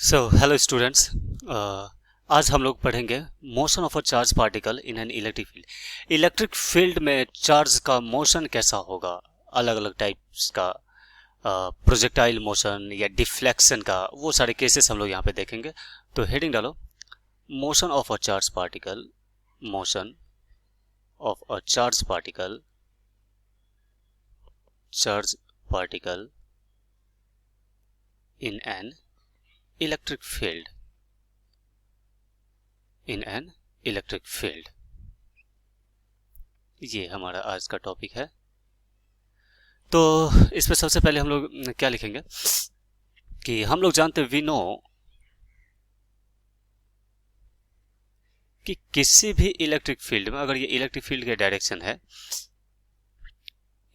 So hello students, आज हम लोग पढ़ेंगे motion of a charge particle in an electric field. Electric field में चार्ज का मोशन कैसा होगा, अलग अलग टाइप्स का प्रोजेक्टाइल मोशन या डिफ्लेक्शन का, वो सारे केसेस हम लोग यहाँ पे देखेंगे। तो हेडिंग डालो, motion of a charge particle, motion of a charge particle in an electric field, ये हमारा आज का टॉपिक है। तो इसमें सबसे पहले हम लोग क्या लिखेंगे कि हम लोग जानते हैं, वी नो कि किसी भी इलेक्ट्रिक फील्ड में अगर ये इलेक्ट्रिक फील्ड के डायरेक्शन है,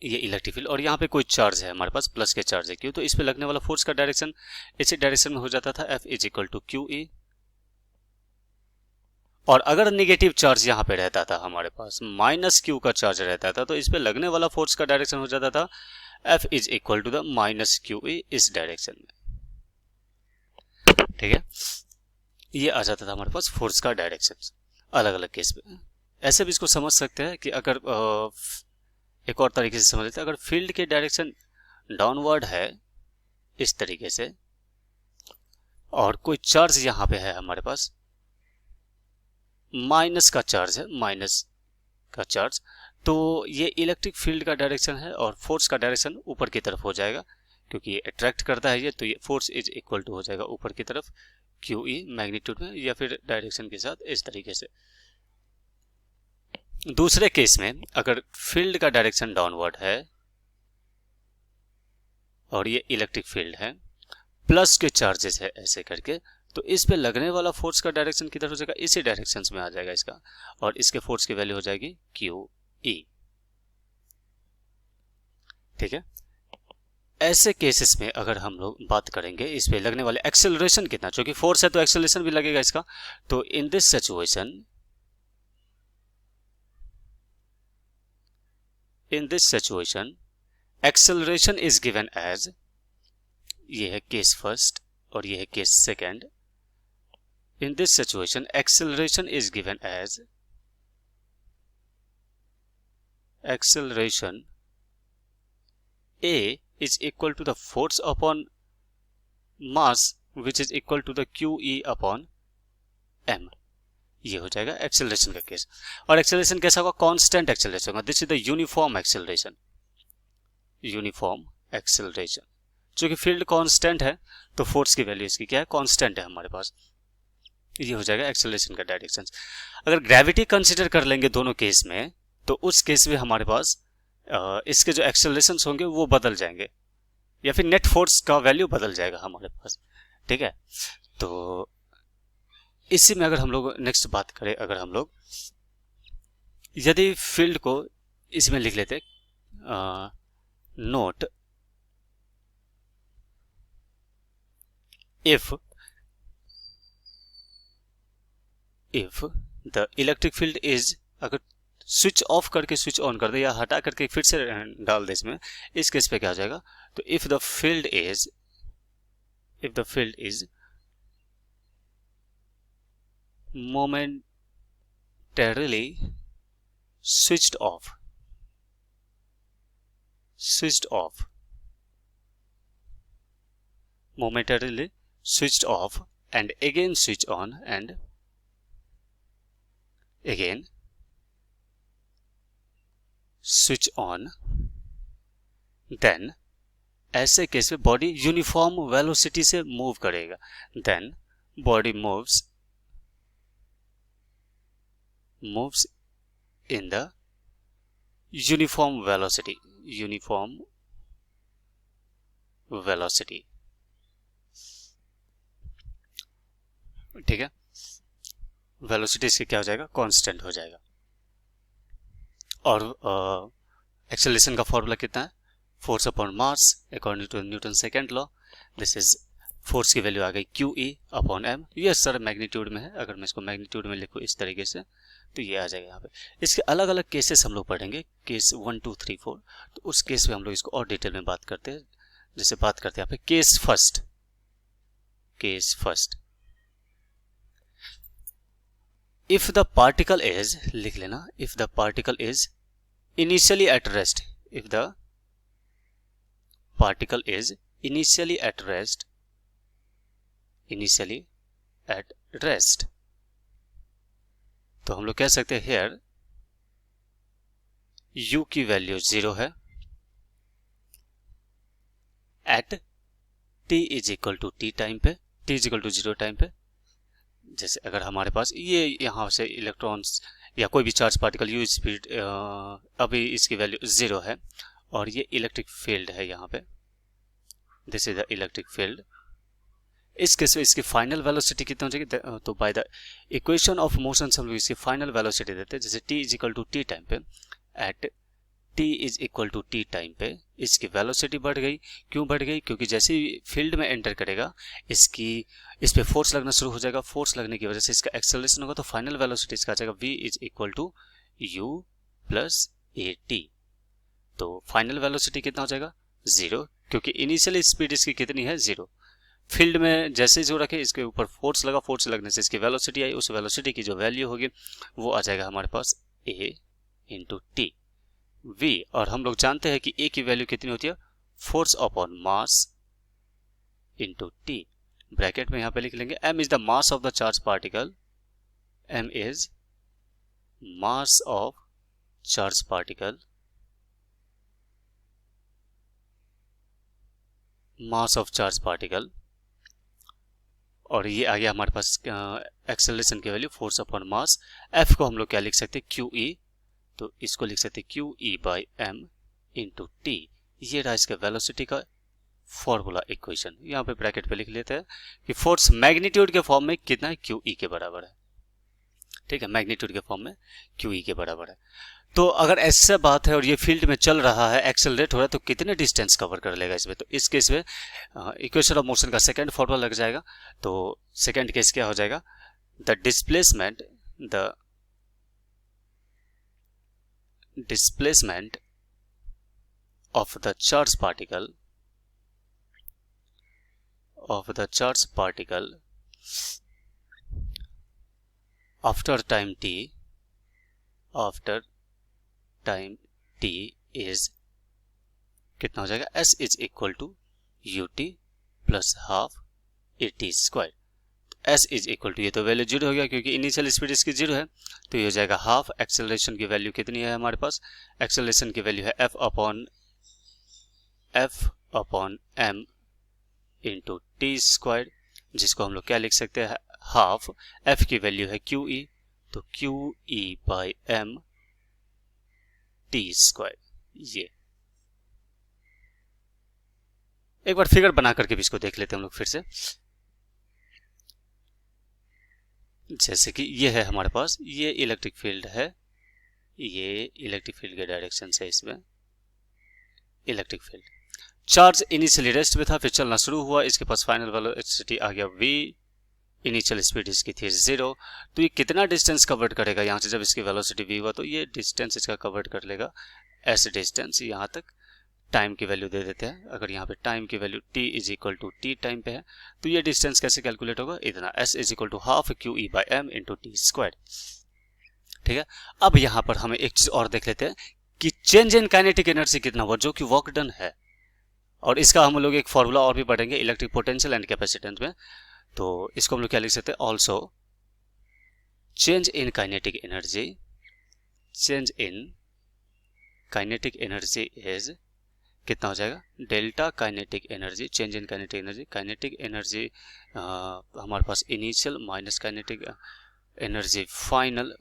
ये इलेक्ट्रिक फील्ड और यहाँ पे कोई चार्ज है, हमारे पास प्लस के चार्ज है क्यू, तो इस पे लगने वाला फोर्स का डायरेक्शन इसी डायरेक्शन में हो जाता था, F is equal to Q E. और अगर नेगेटिव चार्ज यहाँ पे रहता था, हमारे पास माइनस क्यू का चार्ज रहता था, तो इस पे लगने वाला फोर्स का डायरेक्शन हो जाता था F is equal to the minus Q E इस डायरेक्शन में। ठीक है, ये आ जाता था हमारे पास फोर्स का डायरेक्शन अलग अलग केस में। ऐसे भी इसको समझ सकते हैं कि अगर एक और तरीके से समझ लेते हैं, अगर फील्ड के डायरेक्शन डाउनवर्ड है इस तरीके से और कोई चार्ज यहाँ पे है हमारे पास, माइनस का चार्ज है, तो ये इलेक्ट्रिक फील्ड का डायरेक्शन है और फोर्स का डायरेक्शन ऊपर की तरफ हो जाएगा, क्योंकि ये अट्रैक्ट करता है ये, तो ये फोर्स इज इक्वल टू हो जाएगा ऊपर की तरफ क्यू ई मैग्नीट्यूड में, या फिर डायरेक्शन के साथ इस तरीके से। दूसरे केस में अगर फील्ड का डायरेक्शन डाउनवर्ड है और ये इलेक्ट्रिक फील्ड है, प्लस के चार्जेस है ऐसे करके, तो इस पे लगने वाला फोर्स का डायरेक्शन किधर हो जाएगा, इसी डायरेक्शन में आ जाएगा इसका, और इसके फोर्स की वैल्यू हो जाएगी क्यू ई। ठीक है, ऐसे केसेस में अगर हम लोग बात करेंगे इस पे लगने वाले एक्सेलरेशन कितना, क्योंकि फोर्स है तो एक्सेलरेशन भी लगेगा इसका, तो in this situation acceleration is given as, ये है केस फर्स्ट और ये है case second. In this situation acceleration is given as acceleration A is equal to the force upon mass which is equal to the QE upon M। ये हो जाएगा acceleration का case. और एक्सेलरेशन कैसा होगा, कांस्टेंट एक्सेलरेशन होगा, this is the uniform acceleration. चूंकि field constant है तो फोर्स की वैल्यू इसकी क्या है, कांस्टेंट है हमारे पास, ये हो जाएगा एक्सेलरेशन का डायरेक्शन। अगर ग्रेविटी कंसिडर कर लेंगे दोनों केस में, तो उस केस में हमारे पास इसके जो एक्सेलरेशन होंगे वो बदल जाएंगे, या फिर नेट फोर्स का वैल्यू बदल जाएगा हमारे पास। ठीक है, तो इसी में अगर हम लोग नेक्स्ट बात करें, अगर हम लोग यदि फील्ड को इसमें लिख लेते, note if the electric field is, अगर स्विच ऑफ करके स्विच ऑन कर दे या हटा करके फिर से डाल दे इसमें, इस केस पे क्या हो जाएगा, तो if the field is momentarily switched off and again switch on and again switch on, then ऐसे केस में बॉडी यूनिफॉर्म वेलोसिटी से मूव करेगा, then body moves in the uniform velocity. ठीक है, वेलोसिटी इसके क्या हो जाएगा, कांस्टेंट हो जाएगा। और एक्सेलरेशन का फॉर्मूला कितना है, force upon mass according to Newton second law, this is force की वैल्यू आ गई क्यू ई अपॉन एम। ये सर मैग्नीट्यूड में है, अगर मैं इसको मैग्नीट्यूड में लिखूँ इस तरीके से तो ये आ जाएगा यहाँ पे। इसके अलग अलग केसेस हम लोग पढ़ेंगे, केस 1 2 3 4, तो उस केस में हम लोग इसको और डिटेल में बात करते हैं। जैसे बात करते हैं यहाँ पे case first, case first, if the particle is, लिख लेना, if the particle is initially at rest, if the particle is initially at rest, initially at rest, तो हम लोग कह सकते हैं हेयर u की वैल्यू 0 है at t is equal to T time पे, t is equal to 0 time पे। जैसे अगर हमारे पास ये यहाँ से इलेक्ट्रॉन्स या कोई भी चार्ज पार्टिकल u स्पीड, अभी इसकी वैल्यू 0 है और ये इलेक्ट्रिक फील्ड है यहाँ पे, this is the electric field. इस केस में इसकी फाइनल वेलोसिटी कितनी हो जाएगी, तो by the equation of motion हम लोग इसकी फाइनल वेलोसिटी देते हैं। जैसे t is equal to T time पे, at t is equal to T time पे इसकी वेलोसिटी बढ़ गई। क्यों बढ़ गई? क्योंकि जैसे ही फील्ड में एंटर करेगा इस पे फोर्स लगना शुरू हो जाएगा, फोर्स लगने की वजह से इसका एक्सेलरेशन होगा, तो फाइनल वेलोसिटी इसका आ जाएगा v is equal to u plus A T. तो फाइनल वेलोसिटी कितना हो जाएगा 0, क्योंकि इनिशियल स्पीड इसकी कितनी है 0। फील्ड में जैसे जो रखे इसके ऊपर फोर्स लगा, फोर्स लगने से इसकी वेलोसिटी आई, उस वेलोसिटी की जो वैल्यू होगी वो आ जाएगा हमारे पास a इंटू टी v। और हम लोग जानते हैं कि a की वैल्यू कितनी होती है, force upon mass into T. Bracket में यहाँ पे लिख लेंगे m is the mass of the charge particle, m is mass of charge particle, mass of charge particle, और ये आ गया हमारे पास एक्सेलरेशन की वैल्यू फोर्स अपॉन मास। f को हम लोग क्या लिख सकते हैं QE, तो इसको लिख सकते हैं QE by m into T. ये रहा इसका वेलोसिटी का फॉर्मूला इक्वेशन। यहाँ पे ब्रैकेट पे लिख लेते हैं कि फोर्स मैग्नीट्यूड के फॉर्म में कितना है, QE के बराबर है। ठीक है, मैग्नीट्यूड के फॉर्म में QE के बराबर है। तो अगर ऐसा बात है और ये फील्ड में चल रहा है, एक्सेलरेट हो रहा है, तो कितने डिस्टेंस कवर कर लेगा इसमें, तो इस केस में इक्वेशन ऑफ मोशन का सेकंड फॉर्मूला लग जाएगा। तो सेकंड केस क्या हो जाएगा, the displacement of the charge particle after time t is कितना हो जाएगा, s is equal to ut plus half at square. s is equal to, ये तो वैल्यू 0 हो गया क्योंकि इनिशियल स्पीड इसकी 0 है, तो ये हो जाएगा हाफ। एक्सेलरेशन की वैल्यू कितनी है हमारे पास, एक्सेलरेशन की वैल्यू है f upon m into T square, जिसको हम लोग क्या लिख सकते हैं, हाफ। f की वैल्यू है QE, तो QE by m T square. ये एक बार फिगर बना करके भी इसको देख लेते हैं हम लोग फिर से। जैसे कि ये है हमारे पास, ये इलेक्ट्रिक फील्ड है, ये इलेक्ट्रिक फील्ड के डायरेक्शन से इसमें electric field. Charge initially rest में था, फिर चलना शुरू हुआ, इसके पास फाइनल वेलोसिटी आ गया v, इनिशियल स्पीड इसकी थी 0। तो ये कितना डिस्टेंस कवर करेगा यहाँ से, जब इसकी वेलोसिटी v हुआ तो ये डिस्टेंस इसका कवर कर लेगा ऐसे डिस्टेंस यहाँ तक। टाइम की वैल्यू दे देते हैं, अगर यहाँ पे टाइम की value t is equal to T time पे है, तो ये डिस्टेंस कैसे कैलकुलेट होगा, इतना, s is equal to half QE by m into T square. ठीक है, अब यहाँ पर हमें एक चीज और देख लेते हैं कि चेंज इन काइनेटिक एनर्जी कितना हुआ, जो कि वर्क डन है, और इसका हम लोग एक फॉर्मूला और भी पढ़ेंगे इलेक्ट्रिक पोटेंशियल एंड कैपेसिटेंस में। तो इसको हम लोग क्या लिख सकते हैं, also change in kinetic energy, change in kinetic energy is कितना हो जाएगा, delta kinetic energy, change in kinetic energy हमारे पास initial minus kinetic energy final.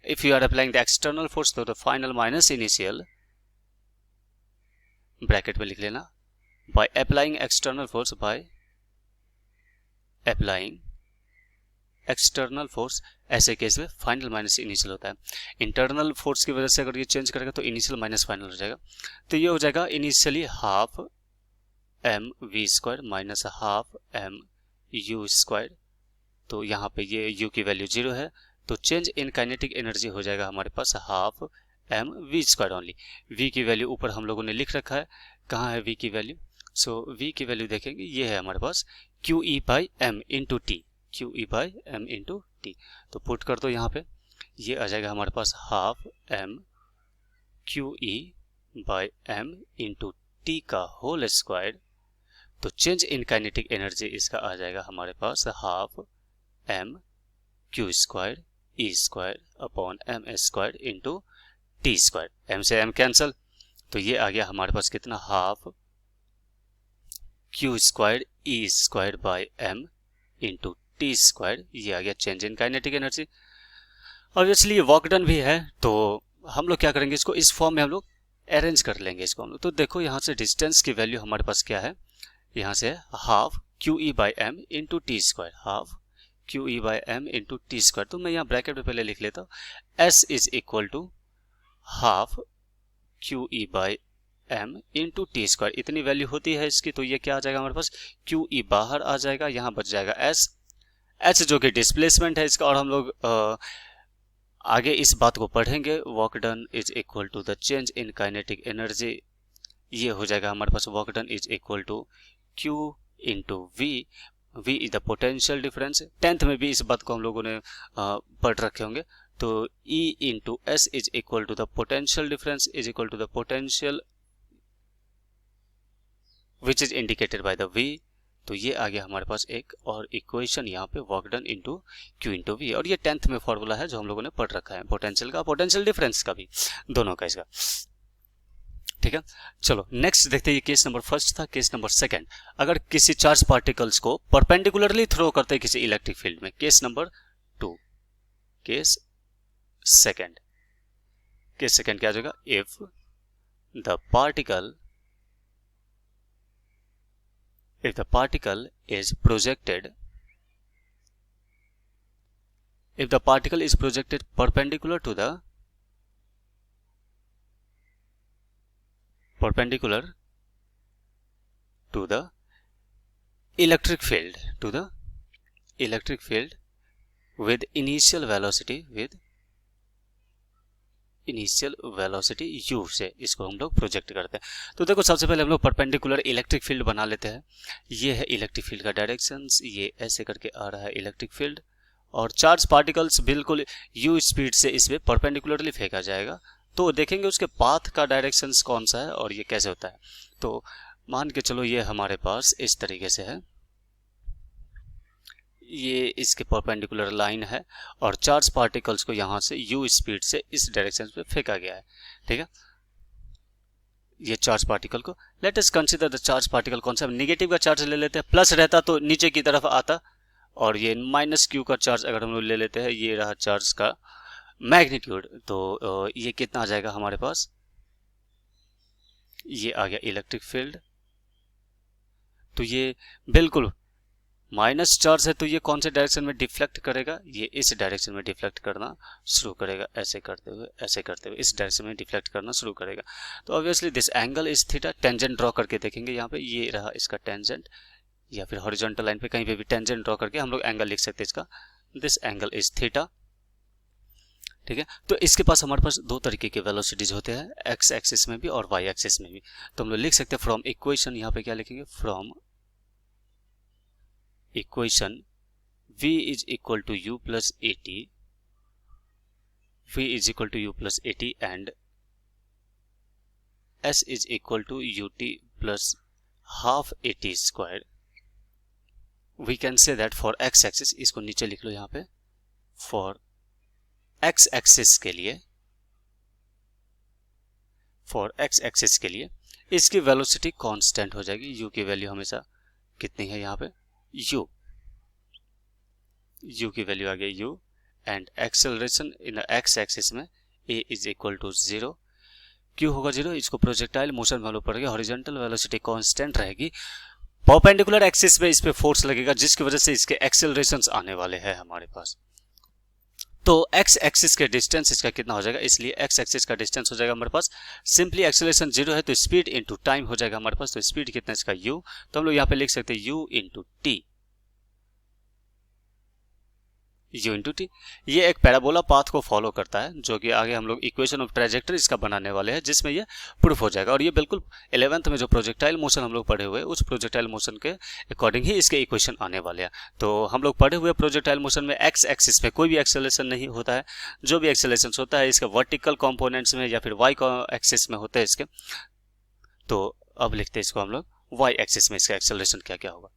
If you are applying the external force, तो the final minus initial, bracket में लिख लेना, by applying external force, ऐसे केस में फाइनल माइनस इनिशियल होता है। इंटरनल फोर्स की वजह से अगर ये चेंज करेगा तो इनिशियल माइनस फाइनल हो जाएगा। तो ये हो जाएगा initially half m v square minus half m u square. तो यहाँ पे ये u की वैल्यू 0 है, तो चेंज इन काइनेटिक एनर्जी हो जाएगा हमारे पास half m v square only. v की वैल्यू ऊपर हम लोगों ने लिख रखा है, कहाँ है v की वैल्यू, सो v की वैल्यू देखेंगे, ये है हमारे पास q E by M into t, q E by M into T. तो पुट कर दो यहाँ पे, ये आ जाएगा हमारे पास half m q E by M into t का होल स्क्वायर। तो चेंज इन काइनेटिक एनर्जी इसका आ जाएगा हमारे पास हाफ एम क्यू स्क्वायर ई square upon m square into T square. M से एम कैंसल, तो ये आ गया हमारे पास कितना, half Q square E square by M into T square. ये आ गया change in kinetic energy. Obviously ये वर्क डन भी है, तो हम लोग क्या करेंगे, इसको इस फॉर्म में हम लोग अरेंज कर लेंगे इसको हम लोग। तो देखो यहाँ से डिस्टेंस की वैल्यू हमारे पास क्या है, यहाँ से half Q E by M into T square, half Q E by M into T square. तो मैं यहाँ ब्रैकेट में पहले लिख लेता हूँ, S is equal to half Q E by M into T square. इतनी वैल्यू होती है इसकी, तो ये क्या आ जाएगा हमारे पास, क्यू ई बाहर आ जाएगा, यहाँ बच जाएगा एस, एच जो कि डिस्प्लेसमेंट है इसका। और हम लोग आगे इस बात को पढ़ेंगे, work done is equal to the change in kinetic energy. ये हो जाएगा हमारे पास work done is equal to q into v, v is the potential difference. 10th में भी इस बात को हम लोगों ने पढ़ रखे होंगे। तो E into S is equal to the potential difference is equal to the potential which is indicated by the V। तो ये आ गया हमारे पास एक और इक्वेशन यहाँ पे, work done into Q into V. और ये 10th में फॉर्मूला है जो हम लोगों ने पढ़ रखा है, पोटेंशियल का, पोटेंशियल डिफरेंस का भी, दोनों का इसका। ठीक है, चलो नेक्स्ट देखते हैं। ये केस नंबर फर्स्ट था। केस नंबर सेकंड, अगर किसी चार्ज पार्टिकल्स को परपेंडिकुलरली थ्रो करते हैं किसी इलेक्ट्रिक फील्ड में। Case number 2, case second, case second क्या आ जाएगा, if the particle is projected, if the particle is projected perpendicular to the electric field, with initial velocity u से इसको हम लोग प्रोजेक्ट करते हैं। तो देखो सबसे पहले हम लोग परपेंडिकुलर इलेक्ट्रिक फील्ड बना लेते हैं। ये है इलेक्ट्रिक फील्ड का डायरेक्शन, ये ऐसे करके आ रहा है इलेक्ट्रिक फील्ड, और चार्ज पार्टिकल्स बिल्कुल u स्पीड से इसमें परपेंडिकुलरली फेंका जाएगा। तो देखेंगे उसके पाथ का डायरेक्शन कौन सा है और ये कैसे होता है। तो मान के चलो ये हमारे पास इस तरीके से है, ये इसके परपेंडिकुलर लाइन है और चार्ज पार्टिकल्स को यहां से u स्पीड से इस डायरेक्शन पे फेंका गया है। ठीक है, ये चार्ज पार्टिकल को, late us consider the charge particle कौन सा, नेगेटिव का चार्ज ले लेते हैं, प्लस रहता तो नीचे की तरफ आता, और ये माइनस क्यू का चार्ज अगर हम लोग ले लेते हैं, ये रहा चार्ज का मैग्नीट्यूड। तो ये कितना आ जाएगा हमारे पास, ये आ गया इलेक्ट्रिक फील्ड। तो ये बिल्कुल माइनस चार्ज है, तो ये कौन से डायरेक्शन में डिफ्लेक्ट करेगा, ये इस डायरेक्शन में डिफ्लेक्ट करना शुरू करेगा, ऐसे करते हुए इस डायरेक्शन में डिफ्लेक्ट करना शुरू करेगा। तो obviously this angle is theta. Tangent draw करके देखेंगे यहाँ पे, ये रहा इसका टेंजेंट, या फिर हॉरिजॉन्टल लाइन पे कहीं पे भी टेंजेंट ड्रॉ करके हम लोग एंगल लिख सकते हैं इसका, दिस एंगल इज थीटा। ठीक है, तो इसके पास हमारे पास दो तरीके के वेलोसिटीज होते हैं, एक्स एक्सिस में भी और वाई एक्सिस में भी। तो हम लोग लिख सकते हैं फ्रॉम इक्वेशन, यहाँ पे क्या लिखेंगे, from equation v is equal to u plus at, v is equal to u plus at and s is equal to ut plus half at square. We can say that for x axis, इसको नीचे लिख लो यहाँ पे, for x axis के लिए इसकी velocity constant हो जाएगी। u की वैल्यू हमेशा कितनी है यहाँ पे, u की वैल्यू आ गई u, and acceleration in x axis में a is equal to 0, q होगा 0, इसको प्रोजेक्टाइल मोशन वैल्यू पड़ेगा, हॉरिजॉन्टल वेलोसिटी कांस्टेंट रहेगी, परपेंडिकुलर एक्सिस पे इस पे फोर्स लगेगा जिसकी वजह से इसके एक्सेलरेशंस आने वाले हैं हमारे पास। तो x एक्सिस के डिस्टेंस इसका कितना हो जाएगा, इसलिए x एक्सिस का डिस्टेंस हो जाएगा हमारे पास, सिंपली एक्सेलरेशन 0 है तो स्पीड इनटू टाइम हो जाएगा हमारे पास। तो स्पीड कितना इसका u, तो हम लोग यहाँ पे लिख सकते हैं u into T, u into T. ये एक पैराबोला पाथ को फॉलो करता है, जो कि आगे हम लोग इक्वेशन ऑफ ट्रेजेक्टरी इसका बनाने वाले हैं, जिसमें ये प्रूफ हो जाएगा। और ये बिल्कुल 11th में जो प्रोजेक्टाइल मोशन हम लोग पढ़े हुए उस प्रोजेक्टाइल मोशन के अकॉर्डिंग ही इसके इक्वेशन आने वाले हैं। तो हम लोग पढ़े हुए प्रोजेक्टाइल मोशन में एक्स एक्सिस में कोई भी एक्सेलरेशन नहीं होता है, जो भी एक्सेलरेशन होता है इसके वर्टिकल कॉम्पोनेंट्स में या फिर वाई एक्सिस में होते हैं इसके। तो अब लिखते हैं इसको हम लोग वाई एक्सिस में इसका एक्सेलरेशन क्या क्या होगा।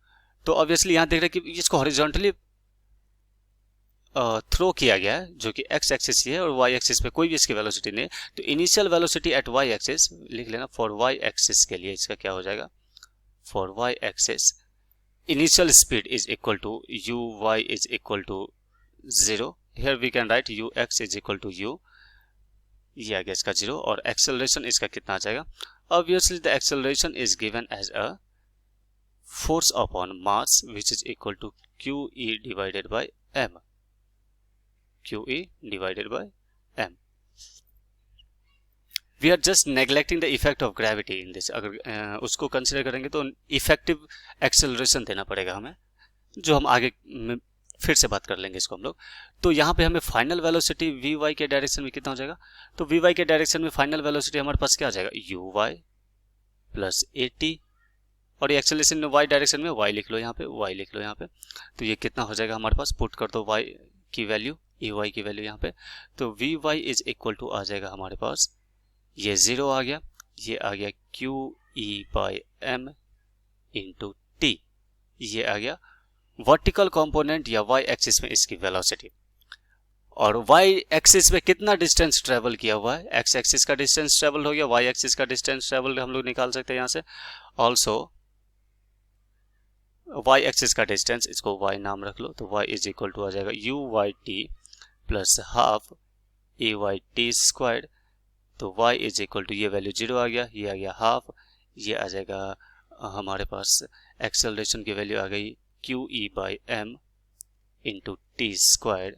तो ऑब्वियसली यहाँ देख रहे हैं कि इसको हॉरिजॉन्टली थ्रो किया गया है, जो कि एक्स एक्सिस ही है और वाई एक्सिस पे कोई भी इसकी वेलोसिटी नहीं है। तो initial velocity at Y axis लिख लेना, फॉर वाई एक्सिस के लिए इसका क्या हो जाएगा, for Y axis initial speed is equal to U Y is equal to 0। Here we can write U X is equal to U, ये आ गया इसका 0। और एक्सेलरेशन इसका कितना आ जाएगा, obviously the acceleration is given as a force upon mass which is equal to Q E divided by M, QE divided by m. We are just neglecting the effect of gravity in this। अगर उसको consider करेंगे तो effective acceleration देना पड़ेगा हमें, जो हम आगे फिर से बात कर लेंगे इसको हम लोग। तो यहाँ पे हमें फाइनल वेलोसिटी वी वाई के डायरेक्शन में कितना हो जाएगा, तो वी वाई के डायरेक्शन में फाइनल वेलोसिटी हमारे पास क्या आ जाएगा, U Y plus A T, और ये एक्सेलरेशन में वाई डायरेक्शन में वाई लिख लो यहाँ पे, वाई लिख लो यहाँ पे। तो ये कितना हो जाएगा हमारे पास, पुट कर दो वाई की वैल्यू, ई वाई की वैल्यू यहाँ पे। तो we y is equal to आ जाएगा हमारे पास, ये 0 आ गया, ये आ गया Q E by M into T, ये आ गया वर्टिकल कंपोनेंट या वाई एक्सिस में इसकी वेलोसिटी। और वाई एक्सिस में कितना डिस्टेंस ट्रेवल किया हुआ है, एक्स एक्सिस का डिस्टेंस ट्रेवल हो गया, वाई एक्सिस का डिस्टेंस ट्रेवल हम लोग निकाल सकते हैं यहाँ से। ऑल्सो वाई एक्सिस का डिस्टेंस, इसको वाई नाम रख लो, तो वाई इज इक्वल टू आ जाएगा U Y T plus half A Y T squared. तो y इज इक्वल टू ये वैल्यू 0 आ गया, ये आ गया हाफ, ये आ जाएगा हमारे पास एक्सेलरेशन की वैल्यू आ गई Q E by M into T squared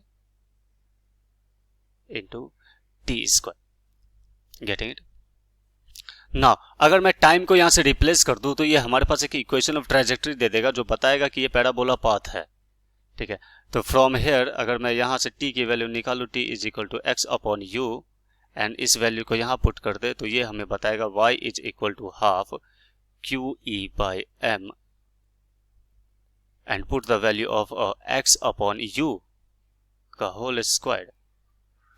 into T square. Getting it now, अगर मैं टाइम को यहाँ से रिप्लेस कर दूं तो ये हमारे पास एक इक्वेशन ऑफ ट्रेजेक्टरी दे देगा, जो बताएगा कि ये पैराबोला पाथ है, ठीक है। तो फ्रॉम हेयर अगर मैं यहाँ से t की वैल्यू निकालूँ, t is equal to X upon U, and इस वैल्यू को यहाँ पुट कर दे, तो ये हमें बताएगा y is equal to half Q E by M, and put the value of x upon U का होल स्क्वायर।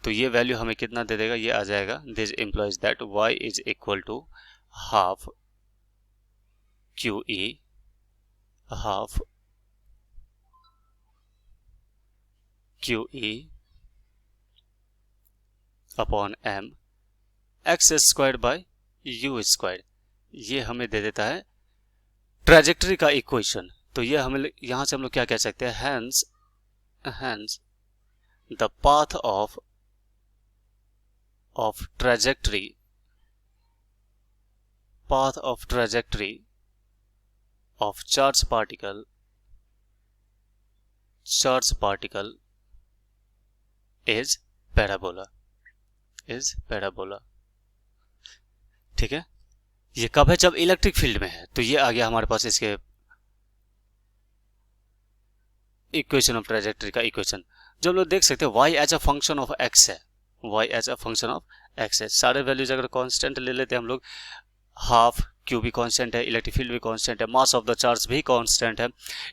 तो ये वैल्यू हमें कितना दे देगा, ये आ जाएगा, this implies that y is equal to half Q E, half Q E upon M X square by U square. ये हमें दे देता है ट्रेजेक्टरी का इक्वेशन। तो ये हमें यहां से हम लोग क्या कह सकते हैं, hence the path of trajectory of charge particle is parabola, ठीक है। ये कब है, जब इलेक्ट्रिक फील्ड में है। तो ये आ गया हमारे पास इसके इक्वेशन ऑफ ट्रेजेक्टरी का इक्वेशन, जो हम लोग देख सकते हैं y as a function of x है, y as a function of x है। सारे वैल्यूज अगर कांस्टेंट ले लेते हैं हम लोग, हाफ क्यू भी कांस्टेंट है, इलेक्ट्रिक फील्ड भी कांस्टेंट है, मास ऑफ द चार्ज भी कांस्टेंट है,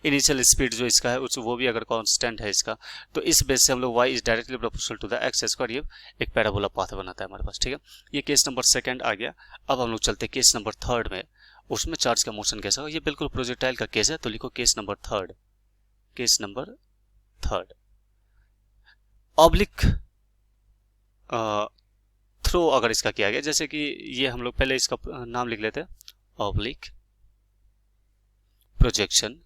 इनिशियल स्पीड जो इसका है वो भी अगर कांस्टेंट है इसका, तो इस बेस से हम लोग y is directly proportional to the X square, ये एक पैराबोला पाथ बनाता है हमारे पास, ठीक है। ये केस नंबर 2 आ गया। अब हम लोग चलते हैं केस नंबर 3 में, उसमें चार्ज का मोशन कैसा होगा। ये बिल्कुल प्रोजेक्टाइल का केस है, तो लिखो केस नंबर 3 ऑब्लिक थ्रो अगर इसका किया गया, जैसे कि ये हम लोग पहले इसका नाम लिख लेते हैं, oblique projection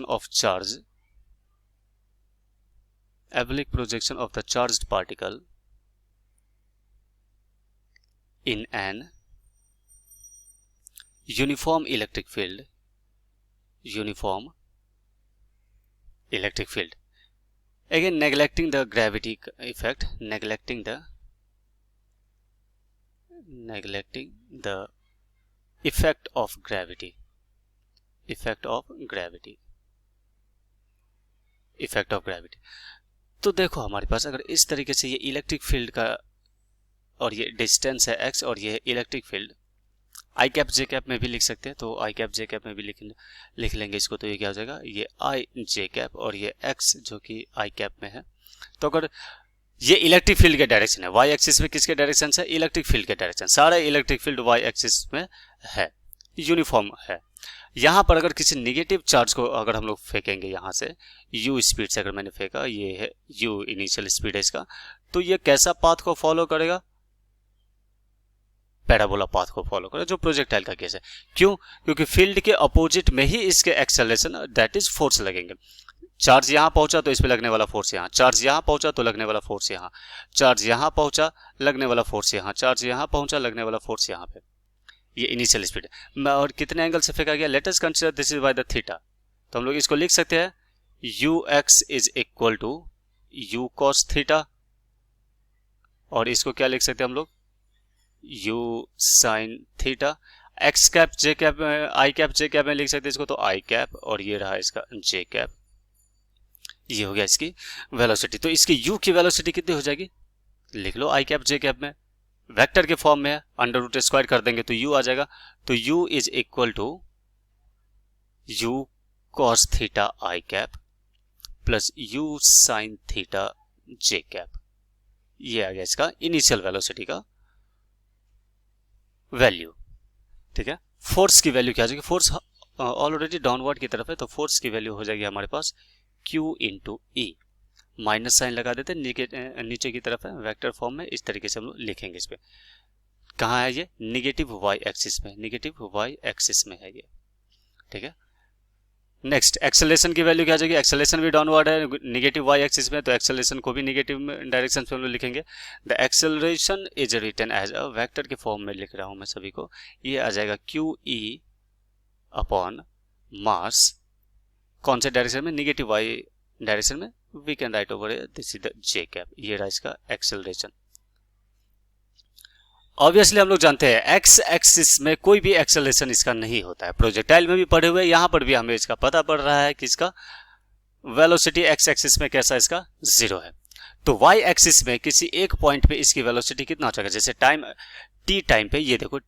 of charge, oblique projection of the charged particle in an uniform electric field, again neglecting the gravity effect, neglecting the effect of gravity effect of gravity, effect of gravity. तो देखो हमारे पास अगर इस तरीके से ये electric field का और ये डिस्टेंस है x और ये electric field I cap j cap में भी लिख सकते हैं, तो आई कैप जे कैप में भी लिख लेंगे इसको, तो ये क्या हो जाएगा, ये आई जे कैप और ये x जो कि आई कैप में है। तो अगर ये इलेक्ट्रिक फील्ड के डायरेक्शन है, वाई एक्सिस में किसके डायरेक्शन है, इलेक्ट्रिक फील्ड के डायरेक्शन, सारा इलेक्ट्रिक फील्ड वाई एक्सिस में है, यूनिफॉर्म है। यहाँ पर अगर किसी निगेटिव चार्ज को अगर हम लोग फेंकेंगे यहाँ से u स्पीड से, अगर मैंने फेंका, ये है u इनिशियल स्पीड है इसका, तो ये कैसा पाथ को फॉलो करेगा, पैराबोला पाथ को फॉलो करेगा, जो प्रोजेक्टाइल का केस है। क्यों, क्योंकि फील्ड के अपोजिट में ही इसके एक्सेलरेशन दैट इज फोर्स लगेंगे। चार्ज यहाँ पहुंचा तो इस पे लगने वाला फोर्स यहाँ, चार्ज यहाँ पहुंचा तो लगने वाला फोर्स यहाँ, चार्ज यहाँ पहुंचा लगने वाला फोर्स यहाँ, चार्ज यहाँ पहुंचा लगने वाला फोर्स यहाँ पे, ये इनिशियल स्पीड है। और कितने एंगल से फेंका गया, let us consider this is by the theta, तो हम लोग इसको लिख सकते हैं ux is equal to u cos theta, और इसको क्या लिख सकते हैं हम लोग, u sin theta. x cap j cap i cap j cap में लिख सकते हैं इसको, तो आई कैप, और ये रहा इसका जे कैप, ये हो गया इसकी वेलोसिटी। तो इसकी u की वेलोसिटी कितनी हो जाएगी, लिख लो आई कैप जे कैप में, वेक्टर के फॉर्म में है, अंडर रूट स्क्वायर कर देंगे तो u आ जाएगा, तो u is equal to u cos theta I cap plus u sin theta J cap, ये आ गया इसका इनिशियल वेलोसिटी का वैल्यू। ठीक है, फोर्स की वैल्यू क्या आ जाएगी, फोर्स ऑलरेडी डाउनवर्ड की तरफ है, तो फोर्स की वैल्यू हो जाएगी हमारे पास Q इंटू ई, माइनस साइन लगा देते हैं, नीचे की तरफ है, वेक्टर फॉर्म में इस तरीके से हम लोग लिखेंगे। इस पे कहाँ है, ये निगेटिव वाई एक्सिस में, निगेटिव वाई एक्सिस में है ये। ठीक है, नेक्स्ट एक्सेलरेशन की वैल्यू क्या आ जाएगी, एक्सेलरेशन भी डाउनवर्ड है निगेटिव वाई एक्सिस में, तो एक्सेलरेशन को भी निगेटिव डायरेक्शन से हम लोग लिखेंगे। The acceleration is written as a, vector के फॉर्म में लिख रहा हूं मैं सभी को, ये आ जाएगा क्यू ई अपॉन मास, कौन से डायरेक्शन में, निगेटिव वाई डायरेक्शन में, we can write over this is the J cap, ये रहा इसका एक्सेलरेशन। ऑब्वियसली हम लोग जानते हैं एक्स एक्सिस में कोई भी एक्सेलरेशन इसका नहीं होता है, प्रोजेक्टाइल में भी पढ़े हुए, यहां पर भी हमें इसका पता पड़ रहा है कि इसका वेलोसिटी एक्स एक्सिस में कैसा इसका जीरो है। तो वाई एक्सिस में किसी एक पॉइंट पे इसकी वेलोसिटी कितना हो जाएगा, जैसे टाइम टी टाइम पे, ये देखो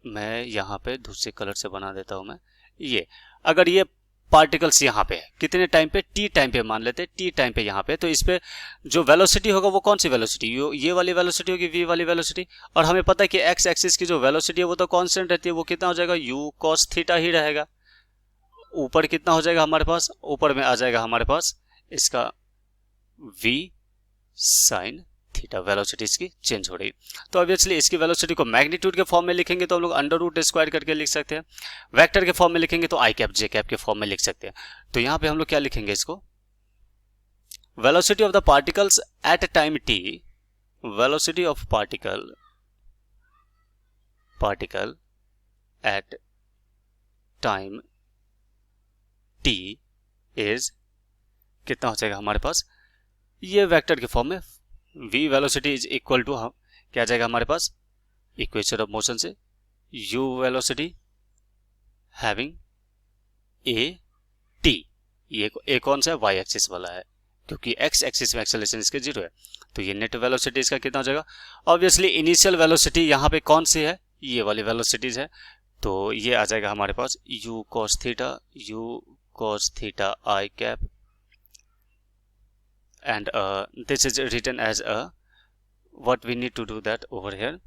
मैं यहाँ पे दूसरे कलर से बना देता हूं मैं, ये अगर ये पार्टिकल्स यहाँ पे है, कितने टाइम पे, टी टाइम पे मान लेते हैं, टी टाइम पे यहाँ पे, तो इस पे जो वेलोसिटी होगा वो कौन सी वेलोसिटी, ये वाली वेलोसिटी होगी, वी वाली वेलोसिटी, और हमें पता है कि एक्स एक्सिस की जो वेलोसिटी है वो तो कांस्टेंट रहती है, वो कितना हो जाएगा, यू कॉस थीटा ही रहेगा। ऊपर कितना हो जाएगा हमारे पास, ऊपर में आ जाएगा हमारे पास इसका वी साइन थीटा, वेलोसिटी इसकी चेंज हो रही। तो ऑब्वियसली इसकी वेलोसिटी को मैग्नीट्यूड के फॉर्म में लिखेंगे तो हम लोग अंडर रूट स्क्वायर करके लिख सकते हैं, वेक्टर के फॉर्म में लिखेंगे तो आई कैप जे कैप के फॉर्म में लिख सकते हैं। तो यहां पे हम लोग क्या लिखेंगे इसको, velocity of the particles at time T, velocity of particle at time T is कितना हो जाएगा हमारे पास, ये वेक्टर के फॉर्म में v velocity is equal to क्या जाएगा हमारे पास, इक्वेशन ऑफ मोशन से u velocity having a t, ये कौन सा है, y एक्सिस वाला है, क्योंकि x एक्सिस में एक्सेलरेशन इसके जीरो है, तो ये नेट वेलोसिटी इसका कितना हो जाएगा। ऑब्वियसली इनिशियल वेलोसिटी यहाँ पे कौन सी है, ये वाली वेलोसिटीज है, तो ये आ जाएगा हमारे पास u cos theta I cap, and this is written as a, what we need to do that over here,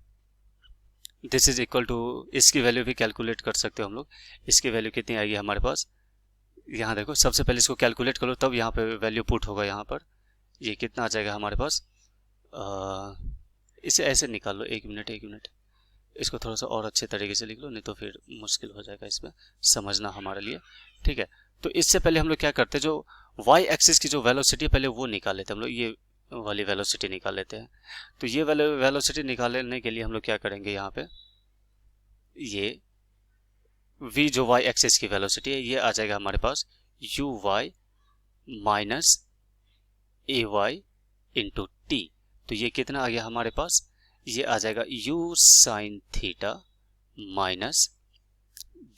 this is equal to, इसकी वैल्यू भी कैलकुलेट कर सकते हो हम लोग, इसकी वैल्यू कितनी आएगी हमारे पास, यहाँ देखो सबसे पहले इसको कैलकुलेट करो तब यहाँ पे वैल्यू पुट होगा, यहाँ पर ये कितना आ जाएगा हमारे पास, इसे ऐसे निकाल लो, एक मिनट इसको थोड़ा सा और अच्छे तरीके से लिख लो, नहीं तो फिर मुश्किल हो जाएगा इसमें समझना हमारे लिए। ठीक है, तो इससे पहले हम लोग क्या करते हैं, जो वाई एक्सिस की जो वेलोसिटी है पहले वो निकाल लेते हैं हम लोग, ये वाली वेलोसिटी निकाल लेते हैं। तो ये वेलोसिटी निकालने के लिए हम लोग क्या करेंगे, यहाँ पे ये v जो वाई एक्सिस की वेलोसिटी है ये आ जाएगा हमारे पास you y minus a y into T, तो ये कितना आ गया हमारे पास, ये आ जाएगा u साइन थीटा माइनस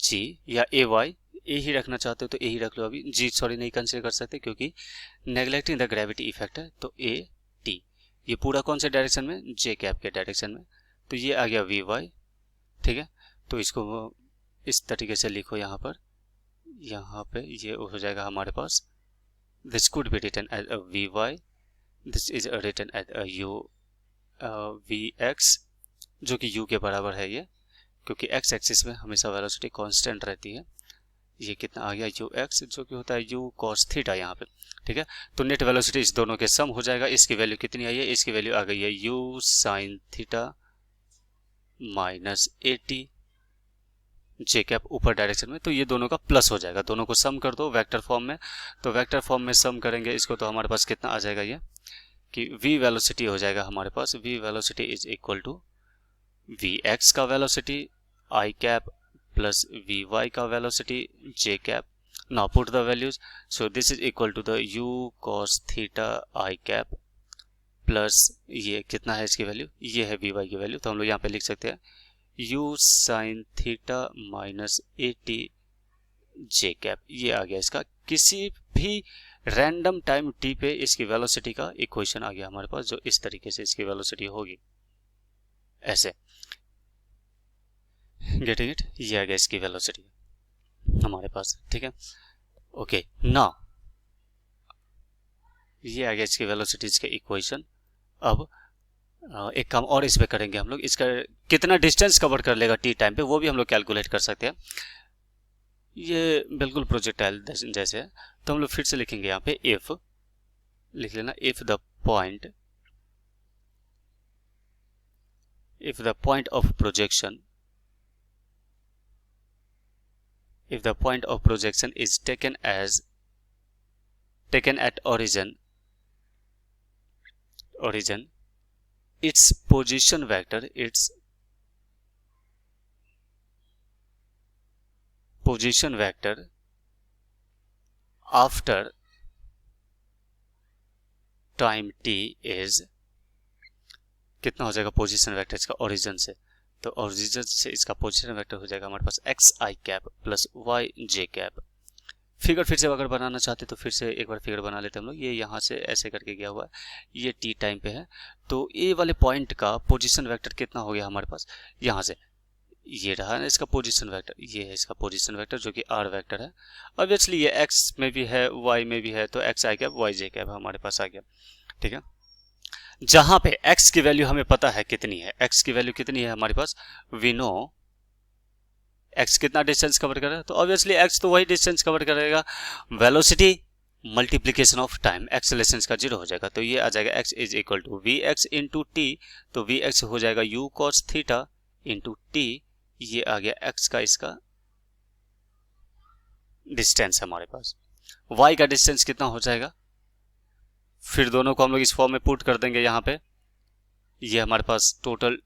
जी, या ए वाई ए ही रखना चाहते हो तो ए ही रख लो, अभी जी सॉरी नहीं कंसिडर कर सकते क्योंकि नेग्लेक्टिंग द ग्रेविटी इफेक्ट है, तो ए टी। ये पूरा कौन से डायरेक्शन में, जे कैप के डायरेक्शन में, तो ये आ गया वी वाई, ठीक है। तो इसको इस तरीके से लिखो यहाँ पे ये हो जाएगा हमारे पास, this could be written as a v y, this is written as a u v x, जो कि u के बराबर है ये, क्योंकि x एक्सिस में हमेशा वेलोसिटी कांस्टेंट रहती है। ये कितना आ गया यू एक्स, जो कि होता है यू कॉस थीटा यहाँ पे, ठीक है। तो नेट वेलोसिटी इस दोनों के सम हो जाएगा। इसकी वैल्यू कितनी आई है, इसकी वैल्यू आ गई है you sine theta minus A T, J cap ऊपर डायरेक्शन में, तो ये दोनों का प्लस हो जाएगा। दोनों को सम कर दो वेक्टर फॉर्म में, तो वेक्टर फॉर्म में सम करेंगे इसको, तो हमारे पास कितना आ जाएगा ये कि v वेलोसिटी हो जाएगा हमारे पास, v velocity is equal to we x का velocity i cap plus v y का velocity j cap. Now put the values, so this is equal to the u cos theta I cap plus ये कितना है इसकी value, ये है we Y की value, तो हम लोग यहाँ पे लिख सकते हैं u sine theta minus A T J cap. ये आ गया इसका किसी भी रैंडम टाइम t पे इसकी वेलोसिटी का इक्वेशन आ गया हमारे पास, जो इस तरीके से इसकी वेलोसिटी होगी ऐसे, गेटिंग इट। ये आ गया इसकी वेलोसिटी हमारे पास, ठीक है। ओके नाउ ये आ गया इसकी वेलोसिटीज के इक्वेशन। अब एक काम और इस पे करेंगे हम लोग, इसका कितना डिस्टेंस कवर कर लेगा t टाइम पे वो भी हम लोग कैलकुलेट कर सकते हैं। ये बिल्कुल प्रोजेक्टाइल जैसे है, तो हम लोग फिर से लिखेंगे यहाँ पे इफ, लिख लेना if the point of projection is taken at origin, its position vector after time t is कितना हो जाएगा पोजीशन वेक्टर इसका ओरिजिन से, तो ओरिजिन से इसका पोजीशन वेक्टर हो जाएगा हमारे पास एक्स आई कैप प्लस वाई जे कैप। फिगर फिर से अगर बनाना चाहते तो फिर से एक बार फिगर बना लेते हम लोग। ये यहाँ से ऐसे करके गया हुआ है, ये टी टाइम पे है, तो ए वाले पॉइंट का पोजीशन वेक्टर कितना हो गया हमारे पास, यहाँ से ये रहा ना इसका पोजीशन वेक्टर, ये है इसका पोजीशन वेक्टर जो कि आर वेक्टर है। ऑब्वियसली ये एक्स में भी है वाई में भी है, तो एक्स आई कैप वाई जे कैप हमारे पास आ गया, ठीक है। जहां पे x की वैल्यू हमें पता है कितनी है, x की वैल्यू कितनी है हमारे पास, वी नो x कितना डिस्टेंस कवर कर रहा है, तो ऑब्वियसली x तो वही डिस्टेंस कवर करेगा, velocity multiplication of time, acceleration का 0 हो जाएगा, तो ये आ जाएगा x is equal to we X into T, तो वी एक्स हो जाएगा u cos theta into T, ये आ गया x का इसका डिस्टेंस हमारे पास। y का डिस्टेंस कितना हो जाएगा, फिर दोनों को हम लोग इस फॉर्म में पुट कर देंगे यहाँ पे, ये हमारे पास टोटल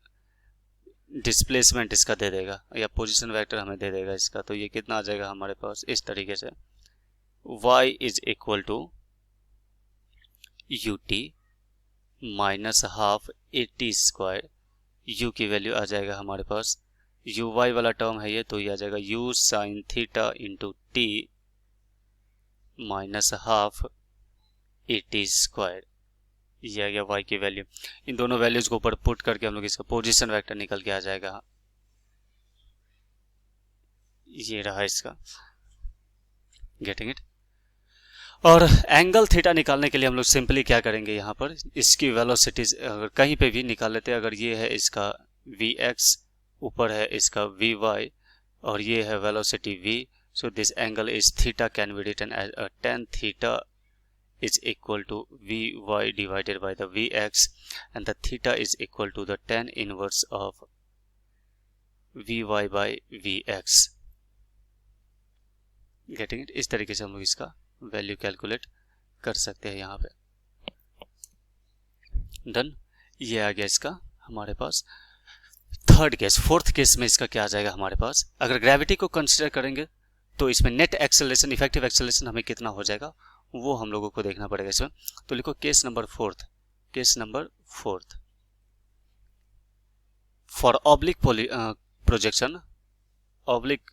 डिस्प्लेसमेंट इसका दे देगा या पोजीशन वेक्टर हमें दे देगा इसका, तो ये कितना आ जाएगा हमारे पास इस तरीके से, y is equal to U T minus half A T square, u की वैल्यू आ जाएगा हमारे पास, यू वाई वाला टर्म है ये, तो ये आ जाएगा u sine theta into T minus half A T square, ये आ गया y की वैल्यू। इन दोनों वैल्यूज को ऊपर पुट करके हम लोग इसका पोजीशन वेक्टर निकल के आ जाएगा, ये रहा इसका, गेटिंग इट। और एंगल थीटा निकालने के लिए हम लोग सिंपली क्या करेंगे, यहाँ पर इसकी वेलोसिटीज अगर कहीं पे भी निकाल लेते हैं, अगर ये है इसका वी एक्स, ऊपर है इसका वी वाई, और ये है velocity v, so this angle is theta can be written as a tan theta is equal to vy divided by the vx, and the theta is equal to the tan inverse of vy by vx, getting it। इस तरीके से हम लोग इसका value calculate कर सकते हैं यहाँ पे, डन। ये आ गया इसका हमारे पास थर्ड केस। फोर्थ केस में इसका क्या आ जाएगा हमारे पास, अगर ग्रेविटी को कंसिडर करेंगे तो इसमें नेट एक्सेलरेशन, इफेक्टिव एक्सेलरेशन हमें कितना हो जाएगा वो हम लोगों को देखना पड़ेगा इसमें। तो लिखो case number fourth for oblique projection, oblique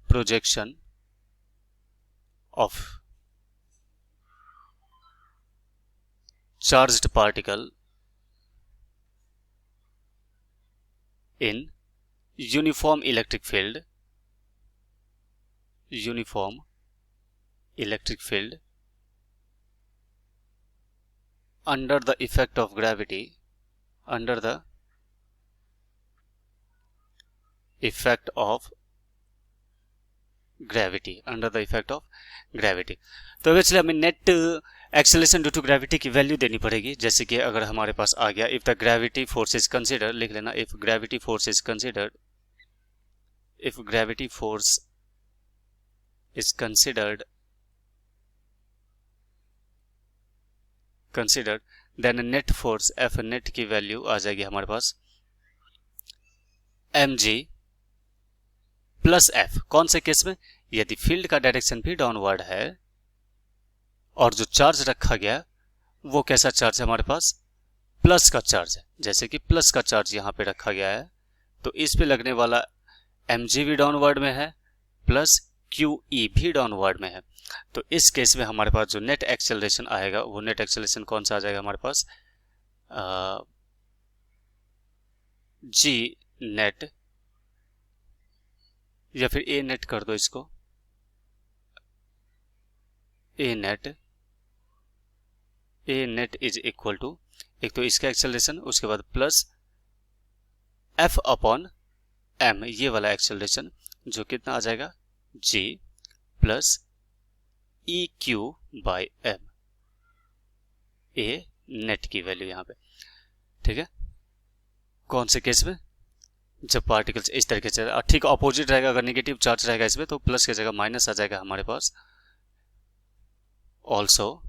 projection of charged particle in uniform electric field under the effect of gravity तो एक्चुअली हमें net acceleration due to gravity की वैल्यू देनी पड़ेगी। जैसे कि अगर हमारे पास आ गया if the gravity force is considered, लिख लेना, if gravity force is considered then net force F net की वैल्यू आ जाएगी हमारे पास mg प्लस एफ। कौन से केस में? यदि फील्ड का डायरेक्शन भी डाउनवर्ड है और जो चार्ज रखा गया वो कैसा चार्ज है हमारे पास? प्लस का चार्ज है। जैसे कि प्लस का चार्ज यहां पे रखा गया है तो इस पे लगने वाला mg भी डाउनवर्ड में है प्लस QE भी डाउनवर्ड में है। तो इस केस में हमारे पास जो नेट एक्सेलरेशन आएगा वो नेट एक्सेलरेशन कौन सा आ जाएगा हमारे पास? G नेट या फिर A नेट कर दो इसको, A net is equal to एक तो इसका एक्सेलरेशन, उसके बाद प्लस F अपॉन M, ये वाला एक्सेलरेशन जो कितना आ जाएगा? G plus EQ by M, A net की वैल्यू यहां पे। ठीक है, कौन से केस में? जब पार्टिकल्स इस तरीके से, ठीक ऑपोजिट रहेगा, अगर नेगेटिव चार्ज रहेगा इसमें तो प्लस की जगह माइनस आ जाएगा हमारे पास। ऑल्सो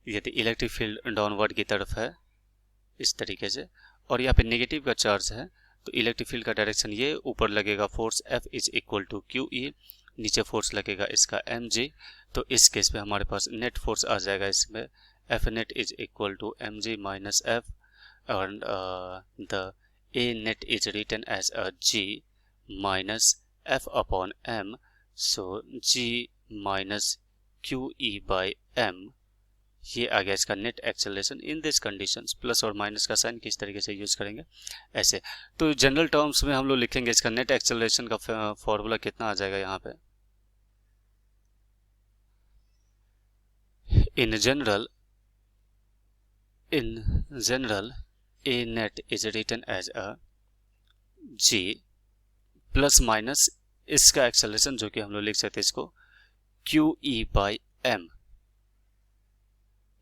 यदि इलेक्ट्रिक फील्ड डाउनवर्ड की तरफ है इस तरीके से और यहाँ पे नेगेटिव का चार्ज है तो इलेक्ट्रिक फील्ड का डायरेक्शन ये, ऊपर लगेगा force F is equal to QE, नीचे फोर्स लगेगा इसका mg। तो इस केस में हमारे पास नेट फोर्स आ जाएगा इसमें F net is equal to mg minus F and the A net is written as a G minus F upon M, so G minus QE by M, ये आ गया इसका net acceleration in this conditions. Plus और minus का sign किस तरीके से use करेंगे ऐसे। तो जनरल टर्म्स में हम लोग लिखेंगे इसका नेट एक्सेलरेशन का फॉर्मूला कितना आ जाएगा यहाँ पे? In general A net is written as a G plus minus इसका एक्सेलरेशन जो कि हम लोग लिख सकते हैं इसको QE by M,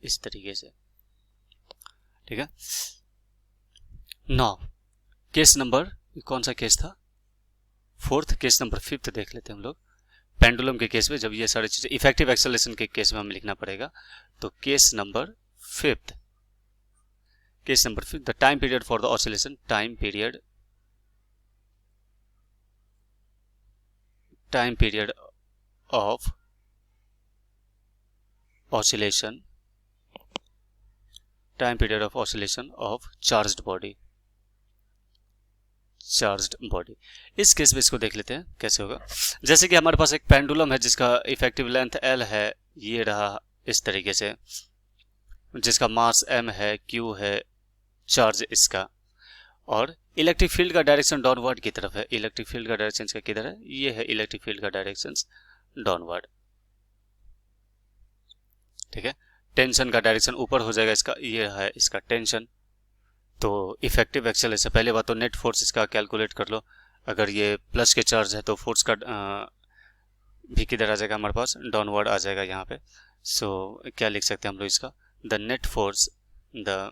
इस तरीके से। ठीक है, नाउ केस नंबर, कौन सा केस था? फोर्थ। केस नंबर फिफ्थ देख लेते हैं हम लोग। पेंडुलम के केस में जब ये सारी चीजें इफेक्टिव एक्सेलरेशन के केस में हमें लिखना पड़ेगा। तो case number fifth, the time period for the oscillation, time period of oscillation of charged body। इस केस में इसको देख लेते हैं कैसे होगा। जैसे कि हमारे पास एक पेंडुलम है जिसका इफेक्टिव लेंथ L है, ये रहा इस तरीके से, जिसका मास M है, Q है, चार्ज इसका, और इलेक्ट्रिक फील्ड का डायरेक्शन डाउनवर्ड की तरफ है। इलेक्ट्रिक फील्ड का डायरेक्शन इसका किधर है? ये है इलेक्ट्रिक फील्ड का डायरेक्शन डाउनवर्ड। ठीक है, टेंशन का डायरेक्शन ऊपर हो जाएगा इसका, ये है इसका टेंशन। तो इफेक्टिव एक्सेलरेशन, पहले बात तो नेट फोर्स इसका कैलकुलेट कर लो। अगर ये प्लस के चार्ज है तो फोर्स का भी किधर आ जाएगा हमारे पास? डाउनवर्ड आ जाएगा यहाँ पे। सो क्या लिख सकते हैं हम लोग इसका? The net force, the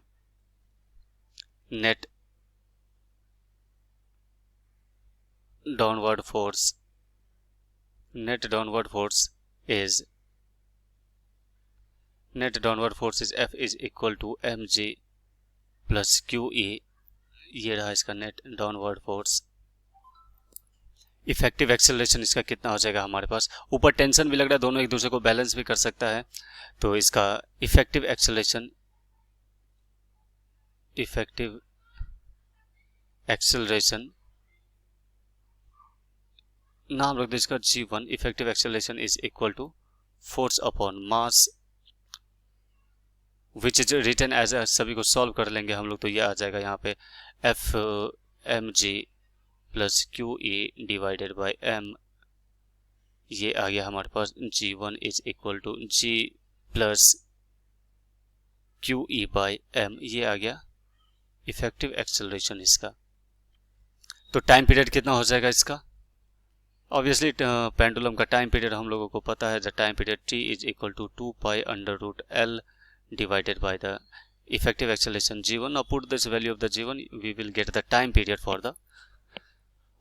net downward force is F is equal to mg plus QE, ये रहा इसका net downward force. Effective acceleration इसका कितना हो जाएगा हमारे पास? ऊपर टेंशन भी लग रहा है, दोनों एक दूसरे को बैलेंस भी कर सकता है। तो इसका इफेक्टिव एक्सेलरेशन ना हम लोग इसका g1 effective acceleration is equal to force upon mass which is written as, सभी को सॉल्व कर लेंगे हम लोग तो ये आ जाएगा यहाँ पे F M G plus Q E divided by M, ये आ गया हमारे पास g1 is equal to g plus Q E by M, ये आ गया इफेक्टिव एक्सेलरेशन इसका। तो टाइम पीरियड कितना हो जाएगा इसका, ऑब्वियसली पेंडुलम का टाइम पीरियड हम लोगों को पता है, the time period t is equal to 2 pi under root L divided by the effective acceleration g1. Now put this value of the g1, we will get the time period for the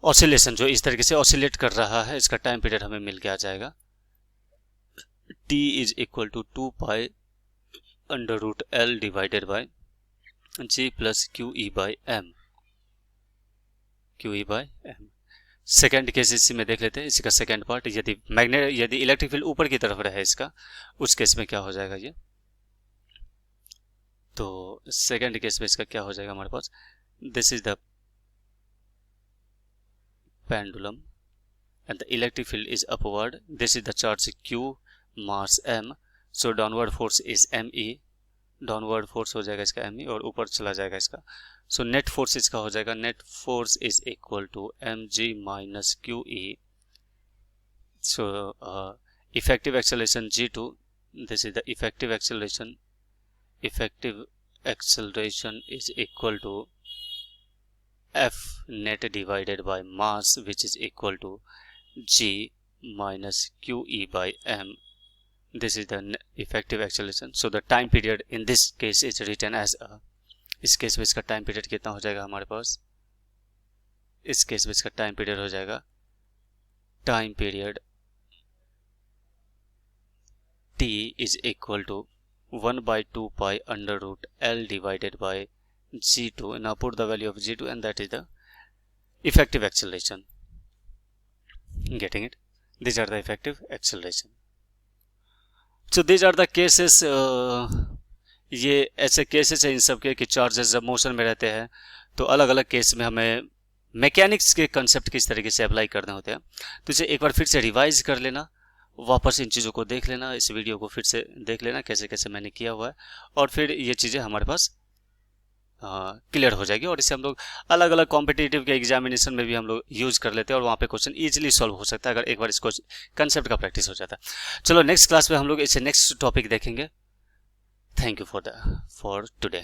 oscillation, जो इस तरीके से oscillate कर रहा है, इसका time period हमें मिल के आ जाएगा t is equal to 2 pi under root l divided by g plus qe by m, qe by m। Second case इसी में देख लेते हैं, इसी का सेकेंड पार्ट, यदि इलेक्ट्रिक फील्ड ऊपर की तरफ रहे इसका, उस केस में क्या हो जाएगा ये, तो सेकेंड केस में इसका क्या हो जाएगा हमारे पास, this is the pendulum and the electric field is upward, this is the charge q, mass m, so downward force is me, downward force हो जाएगा इसका me और ऊपर चला जाएगा इसका, सो नेट फोर्स इसका हो जाएगा, net force is equal to mg minus qe, so effective acceleration g2, this is the effective acceleration, effective acceleration is equal to F net divided by mass, which is equal to g minus qe by m. This is the effective acceleration. So the time period in this case is written as a, इस case में इसका time period कितना हो जाएगा हमारे पास, इस case में इसका टाइम पीरियड हो जाएगा, time period t is equal to 1 by 2 pi under root L divided by g2. Now put the value of g2 and that is the effective acceleration. Getting it? These are the effective acceleration. So these are the cases. ये ऐसे cases हैं इन सब के कि charges जब motion में रहते हैं तो अलग अलग केस में हमें मैकेनिक्स के कंसेप्ट किस तरीके से अप्लाई करने होते हैं, तो इसे एक बार फिर से रिवाइज कर लेना, वापस इन चीज़ों को देख लेना, इस वीडियो को फिर से देख लेना कैसे कैसे मैंने किया हुआ है, और फिर ये चीज़ें हमारे पास क्लियर हो जाएगी, और इसे हम लोग अलग अलग कॉम्पिटिटिव के एग्जामिनेशन में भी हम लोग यूज कर लेते हैं और वहाँ पे क्वेश्चन इजीली सॉल्व हो सकता है अगर एक बार इसको कंसेप्ट का प्रैक्टिस हो जाता है। चलो नेक्स्ट क्लास में हम लोग इसे नेक्स्ट टॉपिक देखेंगे। Thank you for today.